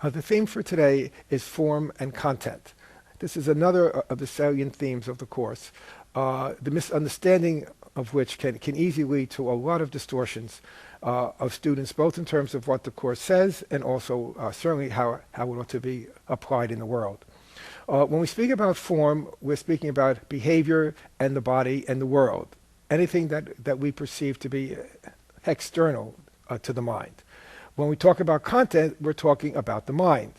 The theme for today is form and content. This is another of the salient themes of the course, the misunderstanding of which can easily lead to a lot of distortions of students, both in terms of what the course says and also certainly how it ought to be applied in the world. When we speak about form, we're speaking about behavior and the body and the world, anything that we perceive to be external to the mind. When we talk about content, we're talking about the mind.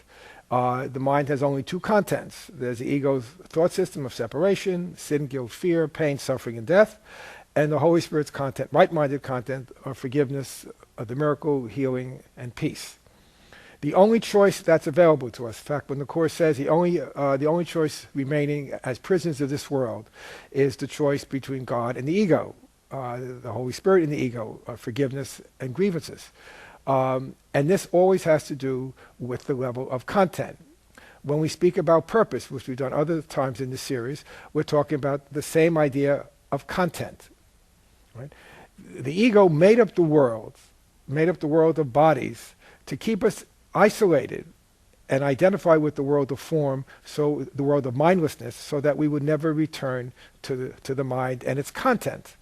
The mind has only two contents. There's the ego's thought system of separation, sin, guilt, fear, pain, suffering, and death, and the Holy Spirit's content, right-minded content of forgiveness, of the miracle, healing, and peace. The only choice that's available to us, in fact, when the Course says the only choice remaining as prisoners of this world is the choice between God and the ego, the Holy Spirit and the ego, forgiveness and grievances. And this always has to do with the level of content. When we speak about purpose, which we've done other times in this series, we're talking about the same idea of content. Right? The ego made up the world of bodies to keep us isolated and identify with the world of form, so the world of mindlessness, so that we would never return to the mind and its content.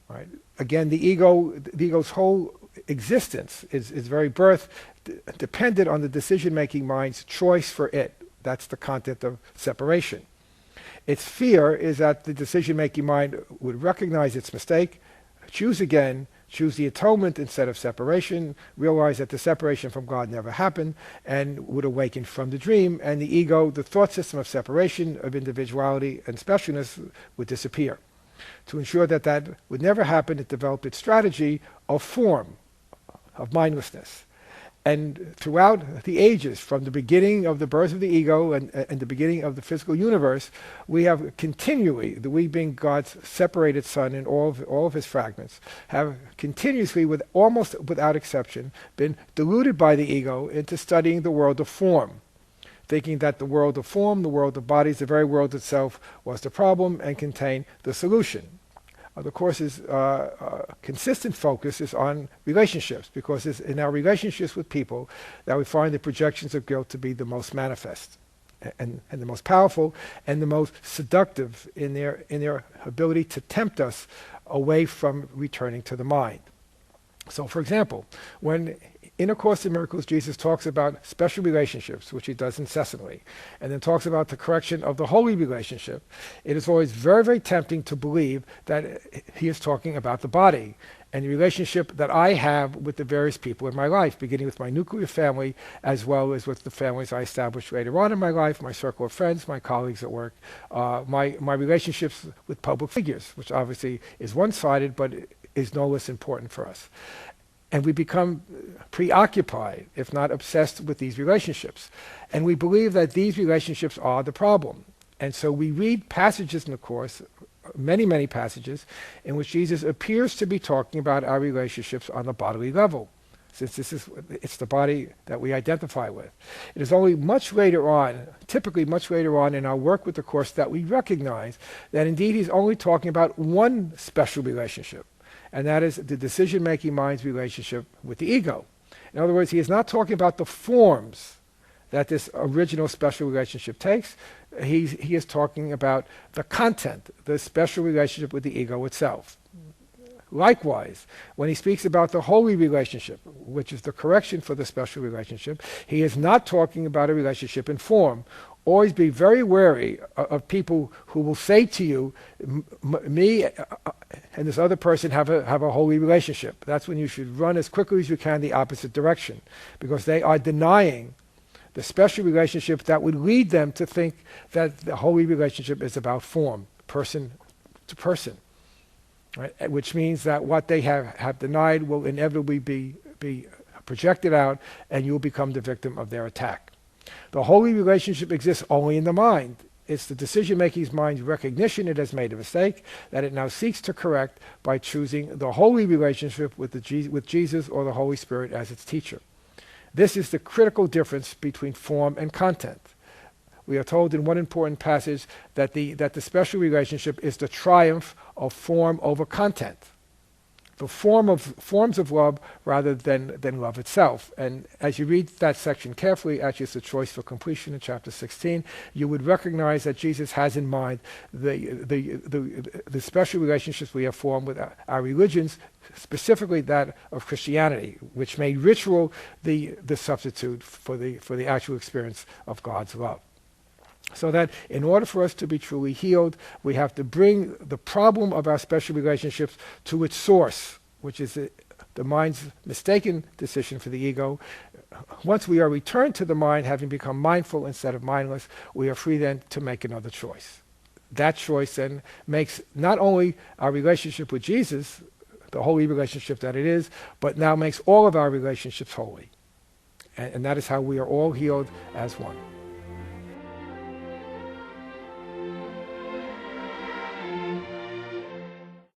Right? Again, the ego's whole existence, its very birth, depended on the decision-making mind's choice for it. That's the content of separation. Its fear is that the decision-making mind would recognize its mistake, choose again, choose the atonement instead of separation, realize that the separation from God never happened, and would awaken from the dream, and the ego, the thought system of separation, of individuality and specialness, would disappear. To ensure that that would never happen, it developed its strategy of form, of mindlessness. And throughout the ages, from the beginning of the birth of the ego and the beginning of the physical universe, we have continually, the we being God's separated Son in all of his fragments, have continuously, with almost without exception, been deluded by the ego into studying the world of form, thinking that the world of form, the world of bodies, the very world itself was the problem and contained the solution. The Course's consistent focus is on relationships, because it's in our relationships with people that we find the projections of guilt to be the most manifest and the most powerful and the most seductive in their ability to tempt us away from returning to the mind. So, for example, when in A Course in Miracles, Jesus talks about special relationships, which he does incessantly, and then talks about the correction of the holy relationship, it is always very, very tempting to believe that he is talking about the body and the relationship that I have with the various people in my life, beginning with my nuclear family, as well as with the families I established later on in my life, my circle of friends, my colleagues at work, my relationships with public figures, which obviously is one-sided, but is no less important for us. And we become preoccupied, if not obsessed, with these relationships. And we believe that these relationships are the problem. And so we read passages in the Course, many, many passages, in which Jesus appears to be talking about our relationships on the bodily level, since it's the body that we identify with. It is only much later on, typically much later on in our work with the Course, that we recognize that indeed he's only talking about one special relationship, and that is the decision-making mind's relationship with the ego. In other words, he is not talking about the forms that this original special relationship takes. He is talking about the content, the special relationship with the ego itself. Likewise, when he speaks about the holy relationship, which is the correction for the special relationship, he is not talking about a relationship in form. Always be very wary of people who will say to you, me and this other person have a holy relationship. That's when you should run as quickly as you can the opposite direction, because they are denying the special relationship that would lead them to think that the holy relationship is about form, person to person. Right? Which means that what they have denied will inevitably be projected out, and you will become the victim of their attack. The holy relationship exists only in the mind. It's the decision-making mind's recognition it has made a mistake that it now seeks to correct by choosing the holy relationship with Jesus or the Holy Spirit as its teacher. This is the critical difference between form and content. We are told in one important passage that the special relationship is the triumph of form over content. the forms of love rather than love itself. And as you read that section carefully, actually it's a choice for completion in chapter 16, you would recognize that Jesus has in mind the special relationships we have formed with our religions, specifically that of Christianity, which made ritual the substitute for the actual experience of God's love. So that in order for us to be truly healed, we have to bring the problem of our special relationships to its source, which is the mind's mistaken decision for the ego. Once we are returned to the mind, having become mindful instead of mindless, we are free then to make another choice. That choice then makes not only our relationship with Jesus, the holy relationship that it is, but now makes all of our relationships holy. And that is how we are all healed as one.